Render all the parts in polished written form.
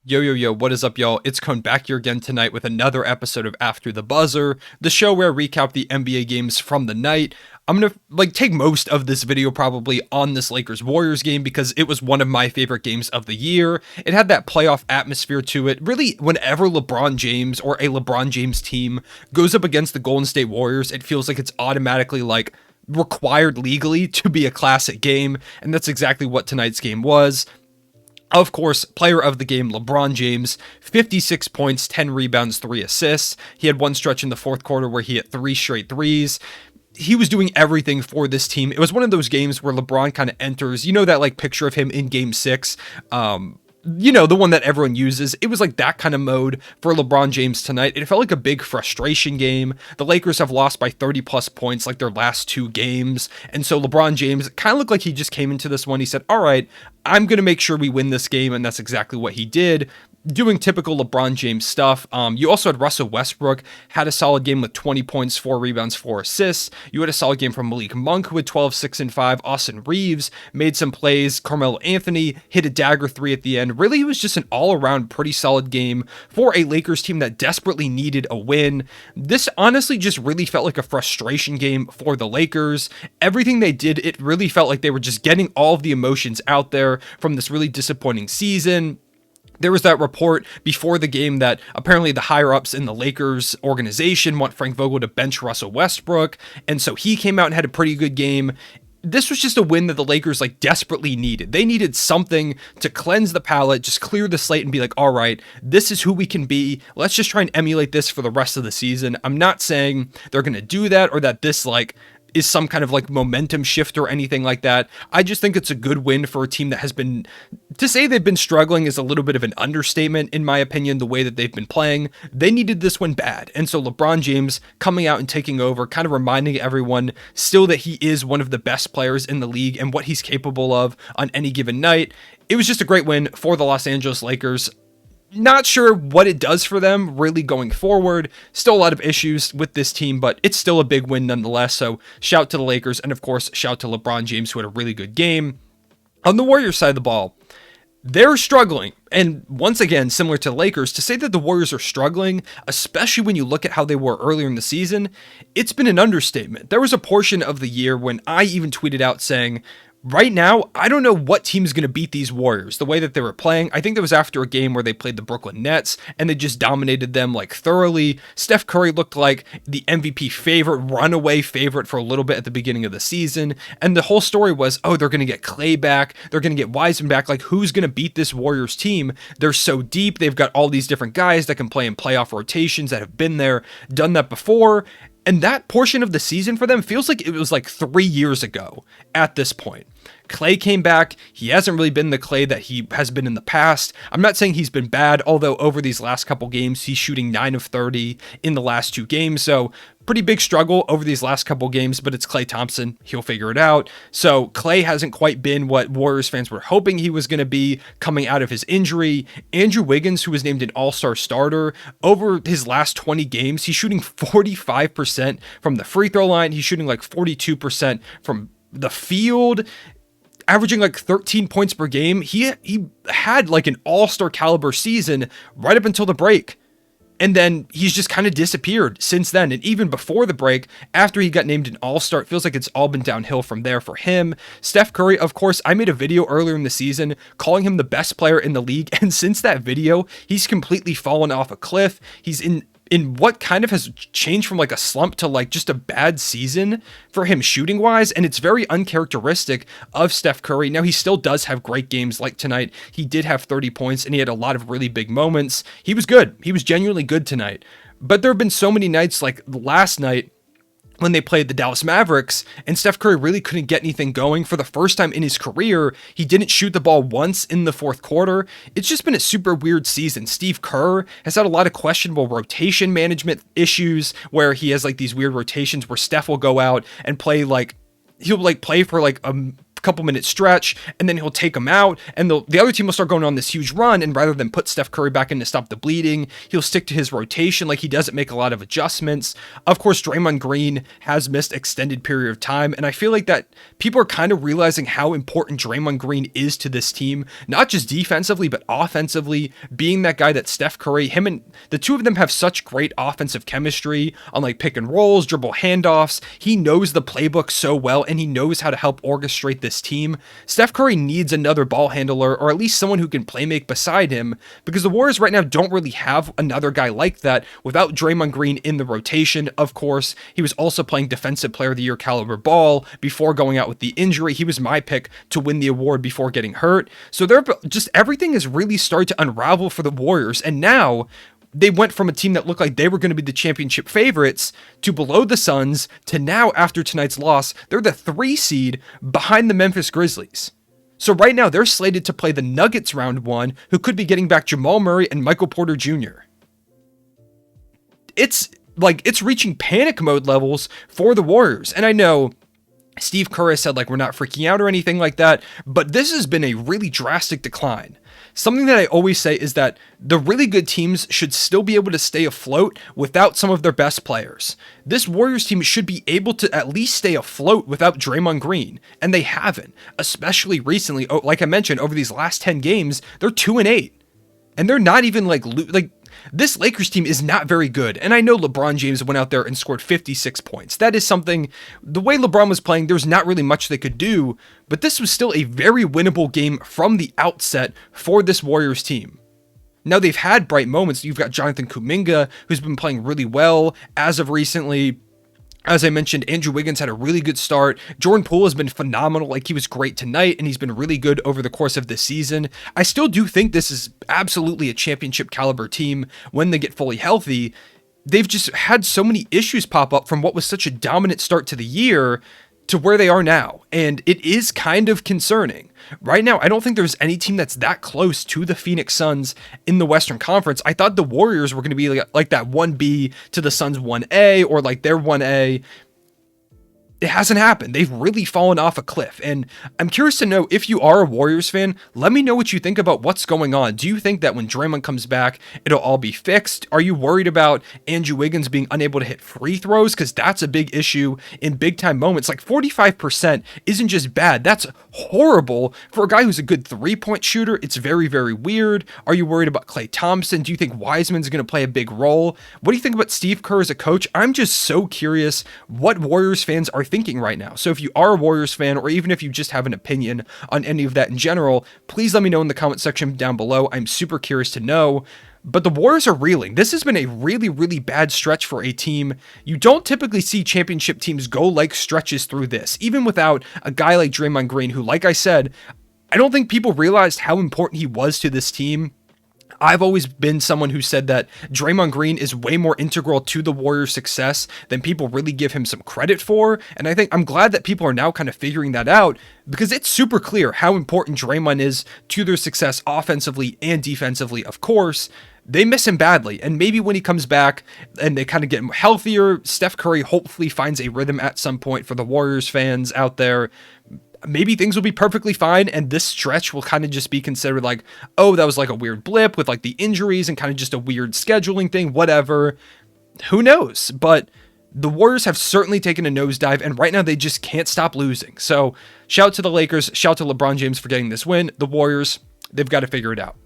Yo, what is up, y'all? It's Cone back here again tonight with another episode of After the Buzzer, the show where I recap the NBA games from the night. I'm gonna take most of this video probably on this Lakers Warriors game because it was one of my favorite games of the year. It had that playoff atmosphere to it. Really, whenever LeBron James or a LeBron James team goes up against the Golden State Warriors, it feels like it's automatically required legally to be a classic game, and that's exactly what tonight's game was. Of course, player of the game, LeBron James, 56 points, 10 rebounds, 3 assists. He had one stretch in the fourth quarter where he hit 3 straight threes. He was doing everything for this team. It was one of those games where LeBron kind of enters, that picture of him in game 6, the one that everyone uses. It was like that kind of mode for LeBron James tonight. It felt like a big frustration game. The Lakers have lost by 30 plus points like their last 2 games. And so LeBron James kind of looked like he just came into this one. He said, all right, I'm going to make sure we win this game. And that's exactly what he did, doing typical LeBron James stuff. You also had Russell Westbrook, had a solid game with 20 points, 4 rebounds, 4 assists. You had a solid game from Malik Monk with 12, 6, and 5. Austin Reeves made some plays. Carmelo Anthony hit a dagger 3 at the end. Really, it was just an all-around pretty solid game for a Lakers team that desperately needed a win. This honestly just really felt like a frustration game for the Lakers. Everything they did, it really felt like they were just getting all of the emotions out there from this really disappointing season. There was that report before the game that apparently the higher-ups in the Lakers organization want Frank Vogel to bench Russell Westbrook, and so he came out and had a pretty good game. This was just a win that the Lakers desperately needed. They needed something to cleanse the palate, just clear the slate and be like, all right, this is who we can be. Let's just try and emulate this for the rest of the season. I'm not saying they're going to do that or that this is some kind of momentum shift or anything like that. I just think it's a good win for a team that has been, to say they've been struggling is a little bit of an understatement in my opinion, the way that they've been playing. They needed this one bad. And so LeBron James coming out and taking over, kind of reminding everyone still that he is one of the best players in the league and what he's capable of on any given night. It was just a great win for the Los Angeles Lakers. Not sure what it does for them really going forward. Still a lot of issues with this team, but it's still a big win nonetheless. So shout to the Lakers, and of course, shout to LeBron James, who had a really good game. On the Warriors side of the ball, they're struggling. And once again, similar to the Lakers, to say that the Warriors are struggling, especially when you look at how they were earlier in the season, it's been an understatement. There was a portion of the year when I even tweeted out saying, right now, I don't know what team's going to beat these Warriors the way that they were playing. I think that was after a game where they played the Brooklyn Nets and they just dominated them thoroughly. Steph Curry looked like the MVP favorite, runaway favorite for a little bit at the beginning of the season. And the whole story was, oh, they're going to get Clay back. They're going to get Wiseman back. Who's going to beat this Warriors team? They're so deep. They've got all these different guys that can play in playoff rotations that have been there, done that before. And that portion of the season for them feels like it was 3 years ago at this point. Clay came back. He hasn't really been the Clay that he has been in the past. I'm not saying he's been bad, although over these last couple games, he's shooting 9 of 30 in the last 2 games. So pretty big struggle over these last couple games, but it's Klay Thompson. He'll figure it out. So Clay hasn't quite been what Warriors fans were hoping he was going to be coming out of his injury. Andrew Wiggins, who was named an all-star starter, over his last 20 games, he's shooting 45% from the free throw line. He's shooting 42% from the field, averaging 13 points per game. He had an all-star caliber season right up until the break. And then he's just kind of disappeared since then. And even before the break, after he got named an all-star, it feels like it's all been downhill from there for him. Steph Curry, of course, I made a video earlier in the season calling him the best player in the league. And since that video, he's completely fallen off a cliff. He's in what kind of has changed from a slump to just a bad season for him shooting wise. And it's very uncharacteristic of Steph Curry. Now, he still does have great games like tonight. He did have 30 points and he had a lot of really big moments. He was good. He was genuinely good tonight. But there have been so many nights like last night when they played the Dallas Mavericks, and Steph Curry really couldn't get anything going. For the first time in his career, he didn't shoot the ball once in the fourth quarter. It's just been a super weird season. Steve Kerr has had a lot of questionable rotation management issues where he has these weird rotations where Steph will go out and play he'll play for a couple minute stretch, and then he'll take them out, and the other team will start going on this huge run, and rather than put Steph Curry back in to stop the bleeding, he'll stick to his rotation. Like, he doesn't make a lot of adjustments. Of course, Draymond Green has missed extended period of time, and I feel like that people are kind of realizing how important Draymond Green is to this team, not just defensively, but offensively, being that guy that Steph Curry, him and the two of them have such great offensive chemistry on like pick and rolls, dribble handoffs. He knows the playbook so well, and he knows how to help orchestrate this team. Steph Curry needs another ball handler, or at least someone who can play make beside him, because the Warriors right now don't really have another guy like that without Draymond Green in the rotation. Of course, he was also playing Defensive Player of the Year caliber ball before going out with the injury. He was my pick to win the award before getting hurt. So they're just, everything has really started to unravel for the Warriors, and now they went from a team that looked like they were going to be the championship favorites to below the Suns to now, after tonight's loss, they're the 3 seed behind the Memphis Grizzlies. So right now they're slated to play the Nuggets round 1, who could be getting back Jamal Murray and Michael Porter Jr. It's reaching panic mode levels for the Warriors. And I know Steve Kerr said like we're not freaking out or anything like that, but this has been a really drastic decline. Something that I always say is that the really good teams should still be able to stay afloat without some of their best players. This Warriors team should be able to at least stay afloat without Draymond Green, and they haven't, especially recently. Like I mentioned, over these last 10 games, they're 2-8, and they're not even like this Lakers team is not very good. And I know LeBron James went out there and scored 56 points. That is something, the way LeBron was playing, there's not really much they could do, but this was still a very winnable game from the outset for this Warriors team. Now, they've had bright moments. You've got Jonathan Kuminga, who's been playing really well as of recently. As I mentioned, Andrew Wiggins had a really good start. Jordan Poole has been phenomenal. Like, he was great tonight, and he's been really good over the course of this season. I still do think this is absolutely a championship caliber team when they get fully healthy. They've just had so many issues pop up from what was such a dominant start to the year to where they are now, and it is kind of concerning. Right now, I don't think there's any team that's that close to the Phoenix Suns in the Western Conference. I thought the Warriors were going to be like that 1B to the Suns 1A, or like their 1A. It hasn't happened. They've really fallen off a cliff. And I'm curious to know, if you are a Warriors fan, let me know what you think about what's going on. Do you think that when Draymond comes back, it'll all be fixed? Are you worried about Andrew Wiggins being unable to hit free throws? Because that's a big issue in big time moments. Like 45% isn't just bad. That's horrible for a guy who's a good 3-point shooter. It's very, very weird. Are you worried about Klay Thompson? Do you think Wiseman's going to play a big role? What do you think about Steve Kerr as a coach? I'm just so curious what Warriors fans are thinking right now. So if you are a Warriors fan, or even if you just have an opinion on any of that in general, please let me know in the comment section down below. I'm super curious to know. But the Warriors are reeling. This has been a really, really bad stretch for a team. You don't typically see championship teams go like stretches through this, even without a guy like Draymond Green, who, like I said, I don't think people realized how important he was to this team. I've always been someone who said that Draymond Green is way more integral to the Warriors' success than people really give him some credit for. And I think I'm glad that people are now kind of figuring that out, because it's super clear how important Draymond is to their success offensively and defensively. Of course, they miss him badly. And maybe when he comes back and they kind of get healthier, Steph Curry hopefully finds a rhythm at some point for the Warriors fans out there. Maybe things will be perfectly fine, and this stretch will kind of just be considered like, oh, that was like a weird blip with like the injuries and kind of just a weird scheduling thing, whatever. Who knows? But the Warriors have certainly taken a nosedive, and right now they just can't stop losing. So shout out to the Lakers, shout out to LeBron James for getting this win. The Warriors, they've got to figure it out.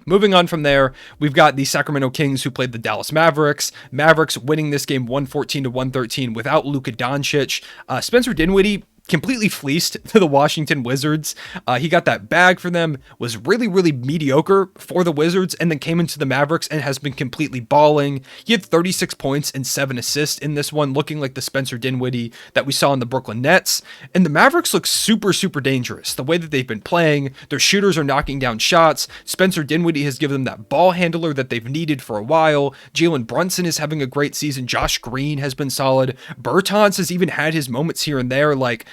Moving on from there, we've got the Sacramento Kings, who played the Dallas Mavericks. Mavericks winning this game 114-113 without Luka Doncic. Spencer Dinwiddie completely fleeced to the Washington Wizards. He got that bag for them, was really, really mediocre for the Wizards, and then came into the Mavericks and has been completely balling. He had 36 points and 7 assists in this one, looking like the Spencer Dinwiddie that we saw in the Brooklyn Nets. And the Mavericks look super, super dangerous. The way that they've been playing, their shooters are knocking down shots. Spencer Dinwiddie has given them that ball handler that they've needed for a while. Jalen Brunson is having a great season. Josh Green has been solid. Bertans has even had his moments here and there. Like,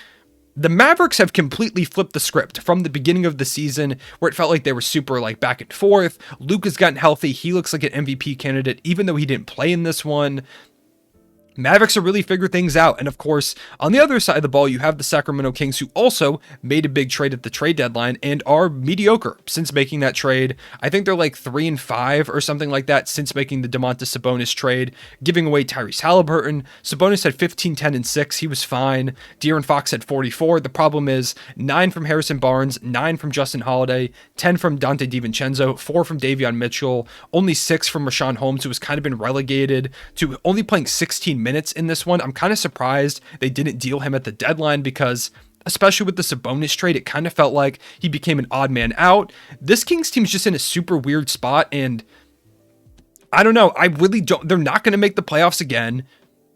the Mavericks have completely flipped the script from the beginning of the season, where it felt like they were super like back and forth. Luka's gotten healthy. He looks like an MVP candidate, even though he didn't play in this one. Mavericks are really figure things out. And of course, on the other side of the ball, you have the Sacramento Kings, who also made a big trade at the trade deadline and are mediocre since making that trade. I think they're like 3-5 or something like that since making the Domantas Sabonis trade, giving away Tyrese Halliburton. Sabonis had 15, 10, and 6. He was fine. De'Aaron Fox had 44. The problem is 9 from Harrison Barnes, 9 from Justin Holiday, 10 from Dante DiVincenzo, 4 from Davion Mitchell, only 6 from Rashawn Holmes, who has kind of been relegated to only playing 16 minutes in this one. I'm kind of surprised they didn't deal him at the deadline because, especially with the Sabonis trade, it kind of felt like he became an odd man out. This Kings team is just in a super weird spot, and I don't know. I really don't. They're not going to make the playoffs again.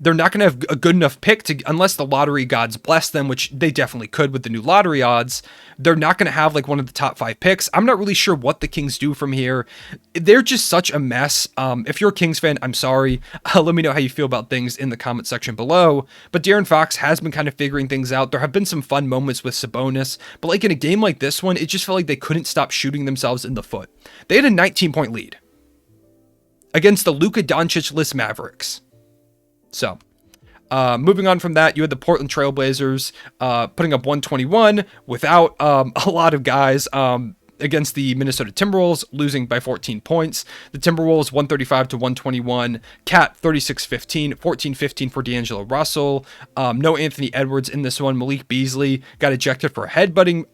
They're not going to have a good enough pick to, unless the lottery gods bless them, which they definitely could with the new lottery odds. They're not going to have like one of the top 5 picks. I'm not really sure what the Kings do from here. They're just such a mess. If you're a Kings fan, I'm sorry. Let me know how you feel about things in the comment section below. But De'Aaron Fox has been kind of figuring things out. There have been some fun moments with Sabonis, but like in a game like this one, it just felt like they couldn't stop shooting themselves in the foot. They had a 19-point lead against the Luka Doncic-less Mavericks. So, moving on from that, you had the Portland Trailblazers putting up 121 without a lot of guys against the Minnesota Timberwolves, losing by 14 points. The Timberwolves 135 to 121, Cat 36-15, 14-15 for D'Angelo Russell. No Anthony Edwards in this one. Malik Beasley got ejected for a headbutting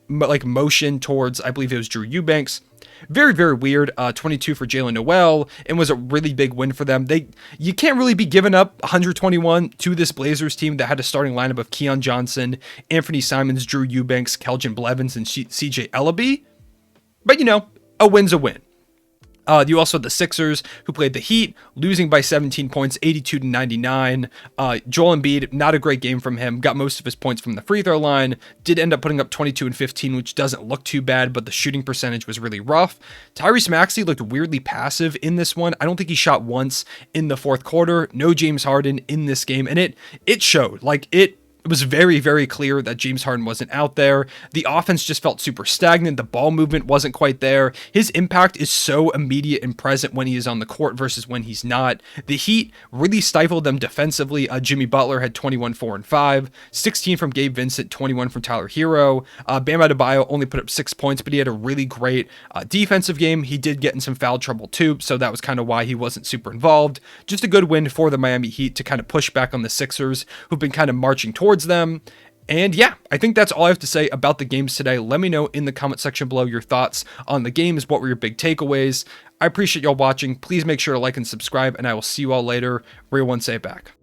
motion towards, I believe it was Drew Eubanks. Very, very weird. 22 for Jalen Noel, and was a really big win for them. You can't really be giving up 121 to this Blazers team that had a starting lineup of Keon Johnson, Anthony Simons, Drew Eubanks, Keljin Blevins, and CJ Ellaby. But, a win's a win. You also had the Sixers, who played the Heat, losing by 17 points, 82 to 99. Joel Embiid, not a great game from him. Got most of his points from the free throw line. Did end up putting up 22 and 15, which doesn't look too bad, but the shooting percentage was really rough. Tyrese Maxey looked weirdly passive in this one. I don't think he shot once in the fourth quarter. No James Harden in this game, and it showed. It was very, very clear that James Harden wasn't out there. The offense just felt super stagnant. The ball movement wasn't quite there. His impact is so immediate and present when he is on the court versus when he's not. The Heat really stifled them defensively. Jimmy Butler had 21, 4, and 5. 16 from Gabe Vincent, 21 from Tyler Hero. Bam Adebayo only put up 6 points, but he had a really great defensive game. He did get in some foul trouble too, so that was kind of why he wasn't super involved. Just a good win for the Miami Heat to kind of push back on the Sixers, who've been kind of marching towards them. And yeah, I think that's all I have to say about the games today. Let me know in the comment section below your thoughts on the games. What were your big takeaways? I appreciate y'all watching. Please make sure to like and subscribe, and I will see you all later. Real one, say it back.